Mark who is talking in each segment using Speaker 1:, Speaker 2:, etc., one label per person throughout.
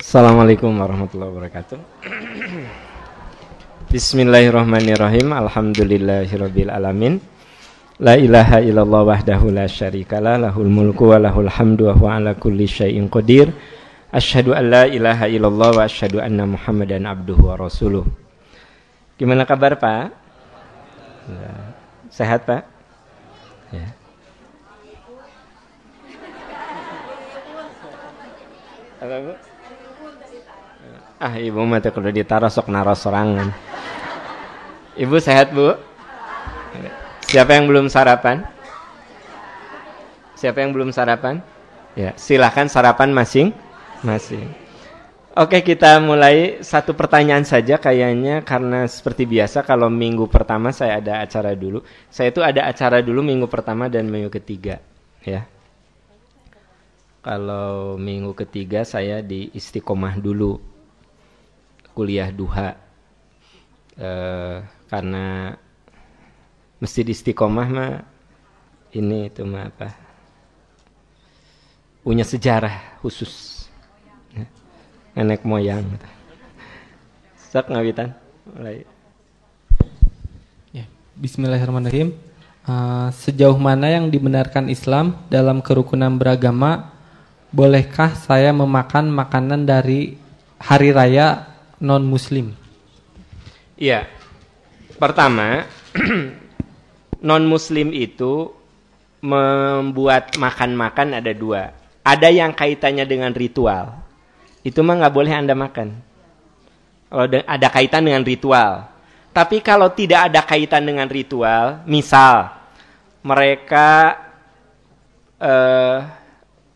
Speaker 1: Assalamualaikum warahmatullahi wabarakatuh. Bismillahirrahmanirrahim. Alhamdulillahirabbil alamin. La ilaha illallah wahdahu la syarikalah, lahul mulku wa lahul hamdu wa huwa ala kulli syai'in qadir. Asyhadu an la ilaha illallah wa asyhadu anna Muhammadan abduhu wa rasuluh. Gimana kabar, Pak? Sehat, Pak? Ya. Apa, Bu? Ibu mah teh kudu ditaruh sok naros sorangan. Ibu sehat, Bu? Siapa yang belum sarapan? Siapa yang belum sarapan? Ya, silakan sarapan masing-masing. Oke, kita mulai satu pertanyaan saja kayaknya, karena seperti biasa kalau minggu pertama saya ada acara dulu. Saya itu ada acara dulu minggu pertama dan minggu ketiga, ya. Kalau minggu ketiga saya di Istiqomah dulu, kuliah duha, karena Masjid Istiqomah mah ini itu mah apa, punya sejarah khusus, ya. Nenek moyang. Sok ngawitan mulai.
Speaker 2: Ya, Bismillahirrahmanirrahim. Sejauh mana yang dibenarkan Islam dalam kerukunan beragama? Bolehkah saya memakan makanan dari hari raya non-muslim?
Speaker 1: Iya. Pertama, non-muslim itu membuat makan-makan ada dua. Ada yang kaitannya dengan ritual. Itu mah nggak boleh Anda makan. Kalau ada kaitan dengan ritual. Tapi kalau tidak ada kaitan dengan ritual, misal mereka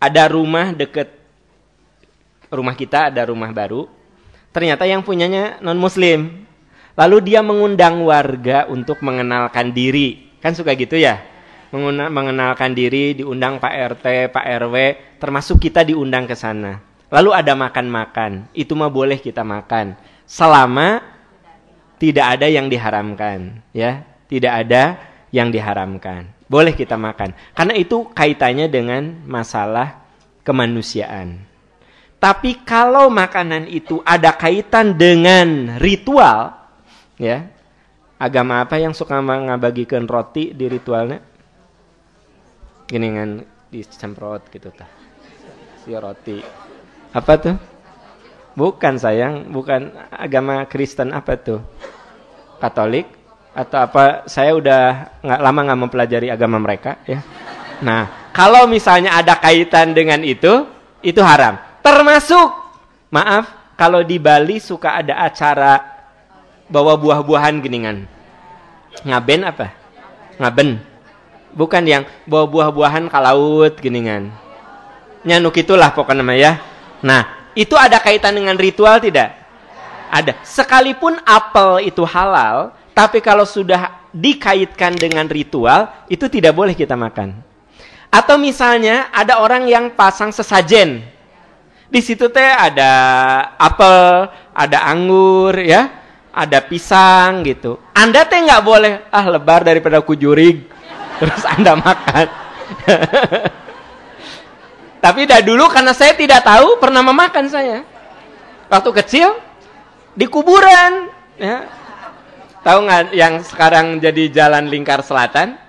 Speaker 1: ada rumah deket rumah kita, ada rumah baru. Ternyata yang punyanya non-muslim. Lalu dia mengundang warga untuk mengenalkan diri. Kan suka gitu ya? Mengenalkan diri, diundang Pak RT, Pak RW, termasuk kita diundang ke sana. Lalu ada makan-makan. Itu mah boleh kita makan. Selama tidak ada yang diharamkan. Ya, tidak ada yang diharamkan. Boleh kita makan. Karena itu kaitannya dengan masalah kemanusiaan. Tapi kalau makanan itu ada kaitan dengan ritual, ya, agama apa yang suka ngabagikan roti di ritualnya? Gini kan disemprot gitu tah. Si roti. Apa tuh? Bukan sayang, bukan agama Kristen, apa tuh? Katolik atau apa? Saya udah lama nggak mempelajari agama mereka, ya. Nah, kalau misalnya ada kaitan dengan itu haram. Termasuk, maaf, kalau di Bali suka ada acara bawa buah-buahan geningan. Ngaben apa? Ngaben. Bukan yang bawa buah-buahan ke laut geningan. Nyanuk itulah pokoknya ya. Nah, itu ada kaitan dengan ritual tidak? Ada. Sekalipun apel itu halal, tapi kalau sudah dikaitkan dengan ritual, itu tidak boleh kita makan. Atau misalnya ada orang yang pasang sesajen. Di situ teh ada apel, ada anggur, ya, ada pisang gitu. Anda teh nggak boleh, lebar daripada kujurig, terus Anda makan. Tapi dah dulu karena saya tidak tahu, pernah memakan saya. Waktu kecil di kuburan, ya. Tahu nggak yang sekarang jadi Jalan Lingkar Selatan?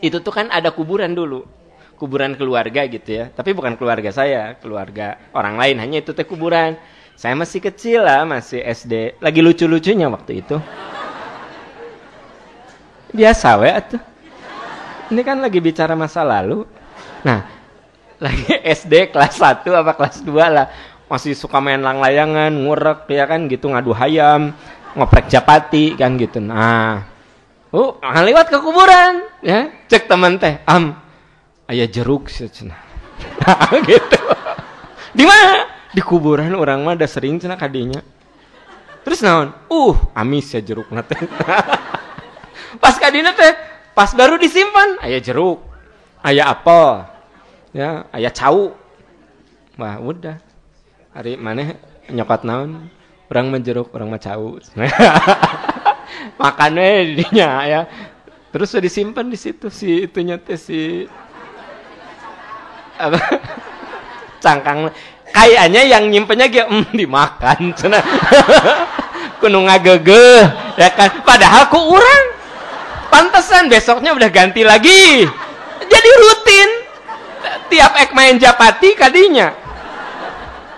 Speaker 1: Itu tuh kan ada kuburan dulu. Kuburan keluarga gitu ya. Tapi bukan keluarga saya, keluarga orang lain. Hanya itu teh kuburan. Saya masih kecil lah, masih SD. Lagi lucu-lucunya waktu itu. Biasa we atuh. Ini kan lagi bicara masa lalu. Nah, lagi SD kelas 1 apa kelas 2 lah. Masih suka main lang-layangan, ngurek ya kan gitu, ngadu hayam, ngoprek japati kan gitu. Nah, akan lewat ke kuburan, ya. Cek teman teh, aya jeruk cenah. Nah, gitu. Di mana? Di kuburan orang mah ada sering cenah kadinya. Terus naon? Amis ya jerukna teh. Pas kadina teh, pas baru disimpan, aya jeruk, aya apel, ya, aya cau. Wah, udah. Hari maneh nyokot naon? Urang mah jeruk, urang mah cau. Makan we dinya ya. Terus disimpan di situ si itunya teh si apa? Cangkang. kayaknya yang nyimpennya dimakan cenah. Kudu ngagegeh ya kan, padahal ku urang pantesan besoknya udah ganti lagi. Jadi rutin tiap ek main japati kadinya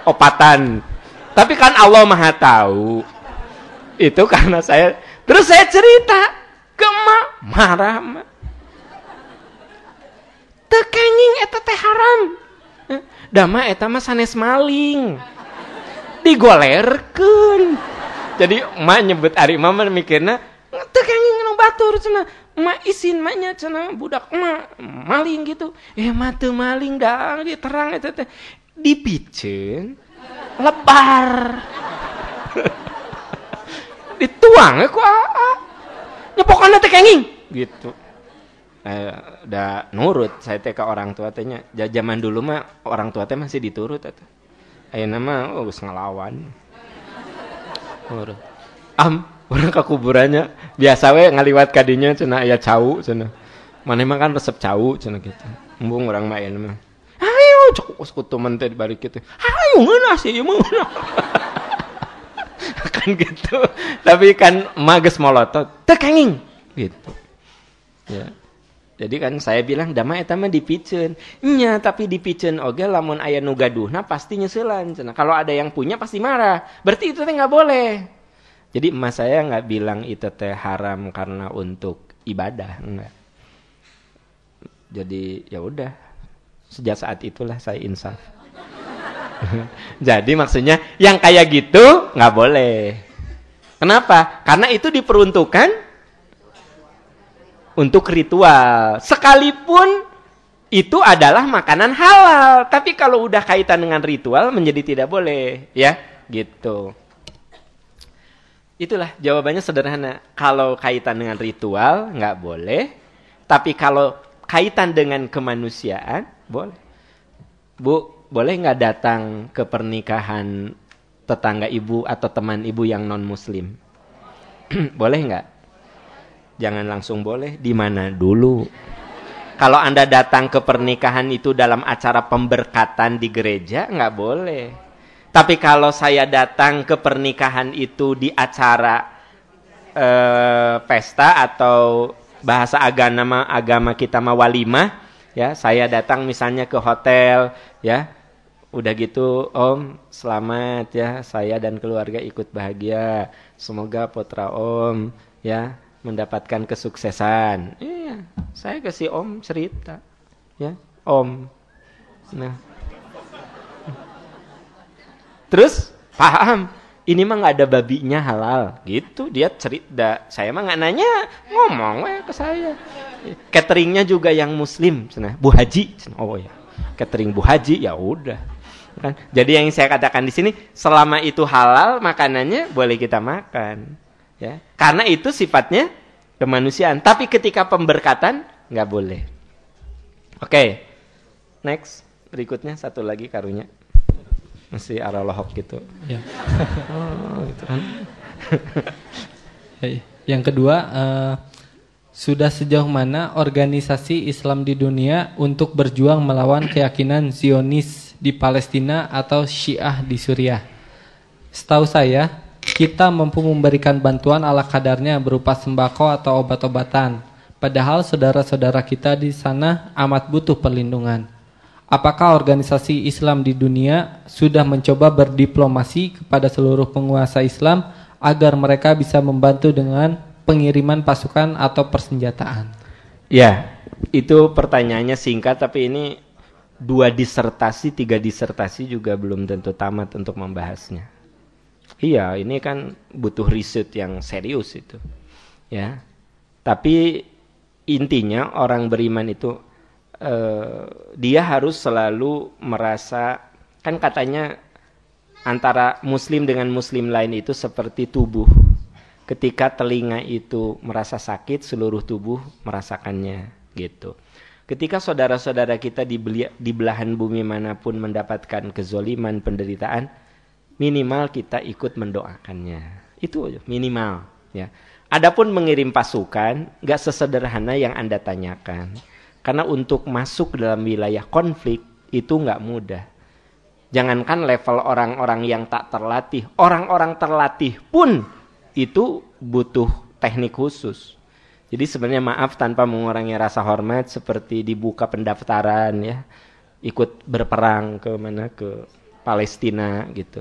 Speaker 1: opatan. Tapi kan Allah Maha tahu. Itu karena saya, terus saya cerita ke emak, marah emak. Teu kenging eta teh haram. Da mah eta mah sanes maling. Digolerkeun. Jadi emak nyebut ari mama mikirna teu kenging nu batur cenah. Emak isin emaknya cenah budak emak maling gitu. Mah teu maling dah diterang eta teh. Dipiceun lebar. Dituang ku nyepokan teh kenging gitu. Udah nurut saya teh ke orang tua tehnya. Zaman dulu mah orang tua teh masih diturut eta. Ayeuna mah geus ngelawan. Nurut. Urang ka kuburannya biasa we ngaliwat ka dinya cenah aya cau cenah. Maneh mah kan resep cau cenah gitu. Embung urang mah ayeuna mah. Ayo cok kutuman teh dibalik kitu. Ayo ngeunah sih ieu mah. Kan gitu. Tapi kan emak geus molotot, teu kenging gitu. Ya. Jadi kan saya bilang da mah eta mah dipiceun. Nya tapi dipiceun oge lamun aya nu gaduhna pasti nyeuselan cenah. Kalau ada yang punya pasti marah. Berarti itu teh enggak boleh. Jadi emak saya enggak bilang itu teh haram karena untuk ibadah, enggak. Jadi ya udah. Sejak saat itulah saya insaf. Jadi maksudnya yang kayak gitu nggak boleh. Kenapa? Karena itu diperuntukkan untuk ritual. Sekalipun itu adalah makanan halal, tapi kalau udah kaitan dengan ritual menjadi tidak boleh, ya, gitu. Itulah jawabannya sederhana. Kalau kaitan dengan ritual nggak boleh, tapi kalau kaitan dengan kemanusiaan boleh. Bu, boleh nggak datang ke pernikahan tetangga ibu atau teman ibu yang non muslim? Boleh nggak? Jangan langsung boleh. Di mana dulu? Kalau Anda datang ke pernikahan itu dalam acara pemberkatan di gereja, nggak boleh. Tapi kalau saya datang ke pernikahan itu di acara pesta atau bahasa agama kita mah walimah, ya, saya datang misalnya ke hotel, ya, udah gitu, Om, selamat ya, saya dan keluarga ikut bahagia, semoga putra Om, ya, mendapatkan kesuksesan. Iya, saya kasih Om cerita, ya, Om. Nah, terus paham, ini mah nggak ada babinya halal, gitu. Dia cerita, saya mah nggak nanya, ngomong ke saya. Cateringnya juga yang Muslim, Bu Haji, oh ya, catering Bu Haji, ya udah. Kan? Jadi yang saya katakan di sini, selama itu halal makanannya boleh kita makan, ya. Karena itu sifatnya kemanusiaan. Tapi ketika pemberkatan nggak boleh. Oke, next, berikutnya satu lagi karunya. Masih aralohok gitu.
Speaker 2: Ya.
Speaker 1: Oh, gitu kan.
Speaker 2: Yang kedua, sudah sejauh mana organisasi Islam di dunia untuk berjuang melawan keyakinan Zionis di Palestina atau Syiah di Suriah? Setahu saya, kita mampu memberikan bantuan ala kadarnya berupa sembako atau obat-obatan. Padahal saudara-saudara kita di sana amat butuh perlindungan. Apakah organisasi Islam di dunia sudah mencoba berdiplomasi kepada seluruh penguasa Islam agar mereka bisa membantu dengan pengiriman pasukan atau persenjataan?
Speaker 1: Ya, itu pertanyaannya singkat, tapi ini 2 disertasi, 3 disertasi juga belum tentu tamat untuk membahasnya. Iya, ini kan butuh riset yang serius itu, ya. Tapi intinya orang beriman itu dia harus selalu merasa, kan katanya antara muslim dengan muslim lain itu seperti tubuh. Ketika telinga itu merasa sakit, seluruh tubuh merasakannya, gitu. Ketika saudara-saudara kita di belahan bumi manapun mendapatkan kezoliman, penderitaan, minimal kita ikut mendoakannya. Itu aja, minimal, ya. Adapun mengirim pasukan, gak sesederhana yang Anda tanyakan. Karena untuk masuk dalam wilayah konflik itu nggak mudah. Jangankan level orang-orang yang tak terlatih, orang-orang terlatih pun itu butuh teknik khusus. Jadi sebenarnya maaf tanpa mengurangi rasa hormat, seperti dibuka pendaftaran ya, ikut berperang ke mana, ke Palestina gitu.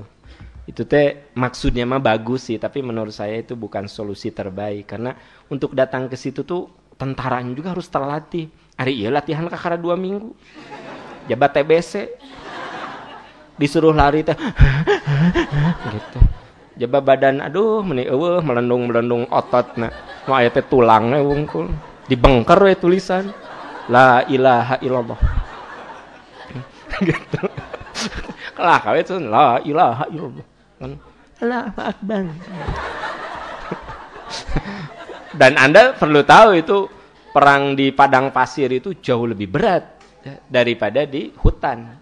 Speaker 1: Itu teh maksudnya mah bagus sih, tapi menurut saya itu bukan solusi terbaik, karena untuk datang ke situ tuh tentaranya juga harus terlatih. Hari iya latihan kakara 2 minggu, jabat TBC, disuruh lari teh gitu. Jaba badan aduh meni eueuh melendung otot na. Nu aya teh tulangna wungkul. Dibengker we tulisan la ilaha illallah. Gitu. Lah kawe itu la ilaha illallah. Allahu akbar. Dan Anda perlu tahu itu perang di padang pasir itu jauh lebih berat daripada di hutan.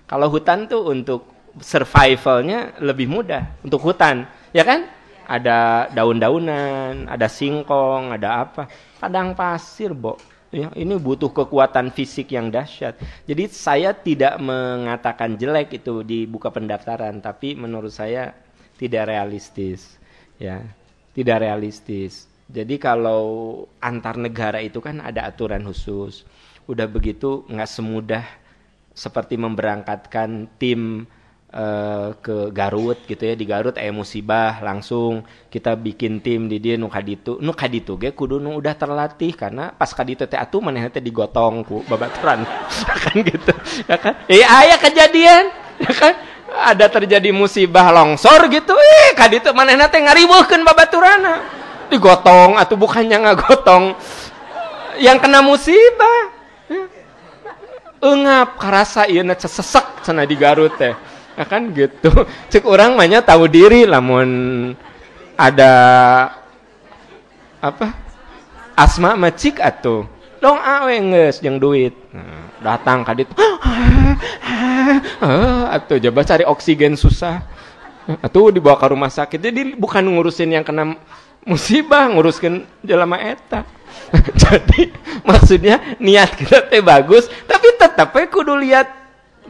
Speaker 1: Kalau hutan tuh untuk survivalnya lebih mudah, untuk hutan, ya kan? Ada daun-daunan, ada singkong, ada apa. Padang pasir, Bo. Ya, ini butuh kekuatan fisik yang dahsyat. Jadi saya tidak mengatakan jelek itu dibuka pendaftaran, tapi menurut saya tidak realistis. Ya, tidak realistis. Jadi kalau antar negara itu kan ada aturan khusus. Udah begitu nggak semudah seperti memberangkatkan tim ke Garut gitu ya. Di Garut musibah langsung kita bikin tim di dia nu kaditu ge kudu nu udah terlatih, karena pas kaditu teh atuh manehna teh digotong ku babaturan kan gitu ya kan. Aya kejadian ya kan, ada terjadi musibah longsor gitu, kaditu manehna teh ngariweuhkeun babaturanna digotong atuh, bukannya ngagotong yang kena musibah. Engap karasa ieu na sesek cenah di Garut teh. Ya kan gitu. Cek urang mah nya tahu diri lamun ada apa? Asma mah cik atuh. Dong awe geus jeung duit. Nah, datang ka ditu. Atuh coba cari oksigen susah. Atuh dibawa ke rumah sakit. Jadi bukan ngurusin yang kena musibah, nguruskeun jelema eta. Jadi maksudnya niat kita teh bagus, tapi tetap kudu lihat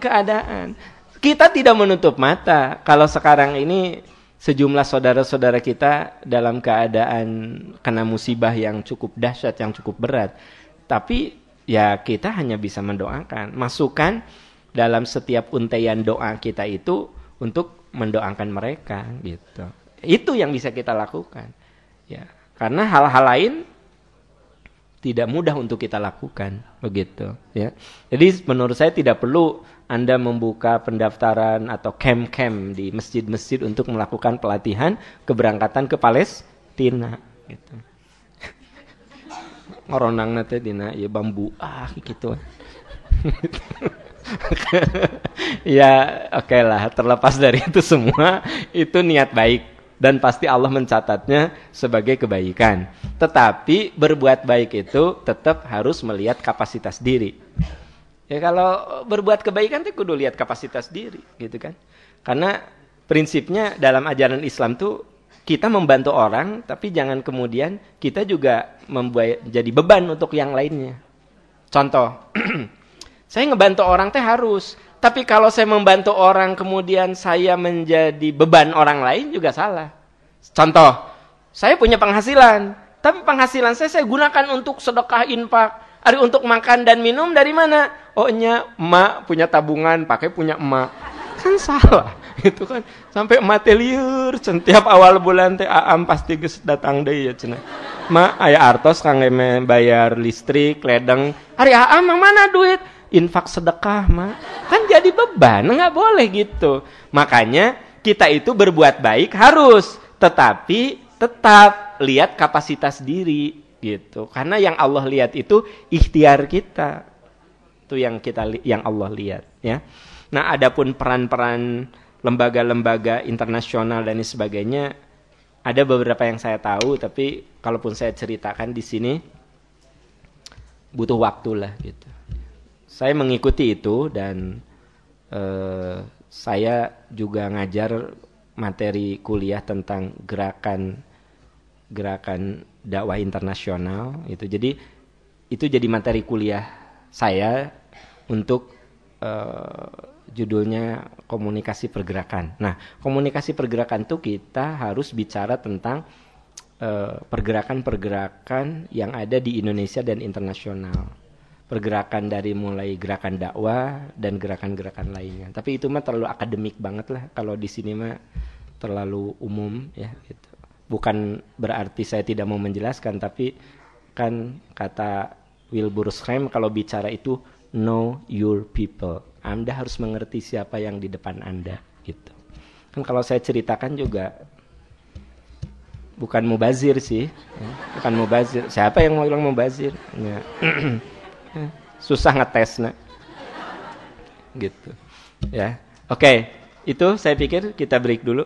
Speaker 1: keadaan. Kita tidak menutup mata kalau sekarang ini sejumlah saudara-saudara kita dalam keadaan kena musibah yang cukup dahsyat, yang cukup berat. Tapi ya kita hanya bisa mendoakan, masukkan dalam setiap untaian doa kita itu untuk mendoakan mereka gitu. Itu yang bisa kita lakukan. Ya, karena hal-hal lain tidak mudah untuk kita lakukan begitu ya. Jadi menurut saya tidak perlu Anda membuka pendaftaran atau camp-camp di masjid-masjid untuk melakukan pelatihan keberangkatan ke Palestina gitu. Ngoronangna teh dina ieu bambu gitu. Ya oke lah, terlepas dari itu semua itu niat baik dan pasti Allah mencatatnya sebagai kebaikan. Tetapi berbuat baik itu tetap harus melihat kapasitas diri. Ya kalau berbuat kebaikan itu kudu lihat kapasitas diri gitu kan. Karena prinsipnya dalam ajaran Islam tuh kita membantu orang, tapi jangan kemudian kita juga membuat jadi beban untuk yang lainnya. Contoh, saya ngebantu orang teh harus, tapi kalau saya membantu orang kemudian saya menjadi beban orang lain juga salah. Contoh, saya punya penghasilan, tapi penghasilan saya gunakan untuk sedekah infak. Ari untuk makan dan minum dari mana? Oh nya emak punya tabungan, pakai punya emak. Kan salah, gitu kan. Sampai emak teh lieur, setiap awal bulan teh aam pasti geus datang deui ya cenah. Ma aya artos kangge bayar listrik, ledeng. Ari aam mana duit? Infak sedekah mah. Kan jadi beban, enggak boleh gitu. Makanya kita itu berbuat baik harus, tetapi tetap lihat kapasitas diri gitu. Karena yang Allah lihat itu ikhtiar kita. Itu yang Allah lihat ya. Nah, adapun peran-peran lembaga-lembaga internasional dan sebagainya ada beberapa yang saya tahu, tapi kalaupun saya ceritakan di sini butuh waktu lah gitu. Saya mengikuti itu dan saya juga ngajar materi kuliah tentang gerakan dakwah internasional itu. Jadi itu jadi materi kuliah saya untuk judulnya komunikasi pergerakan. Nah, komunikasi pergerakan tuh kita harus bicara tentang pergerakan-pergerakan yang ada di Indonesia dan internasional. Pergerakan dari mulai gerakan dakwah dan gerakan-gerakan lainnya. Tapi itu mah terlalu akademik banget lah. Kalau di sini mah terlalu umum ya gitu. Bukan berarti saya tidak mau menjelaskan, tapi kan kata Wilbur Schramm kalau bicara itu know your people. Anda harus mengerti siapa yang di depan Anda gitu. Kan kalau saya ceritakan juga bukan mubazir sih, ya. Bukan mubazir. Siapa yang mau bilang mubazir? Ya. Susah ngetesnya, gitu. Ya, oke. Itu saya pikir kita break dulu.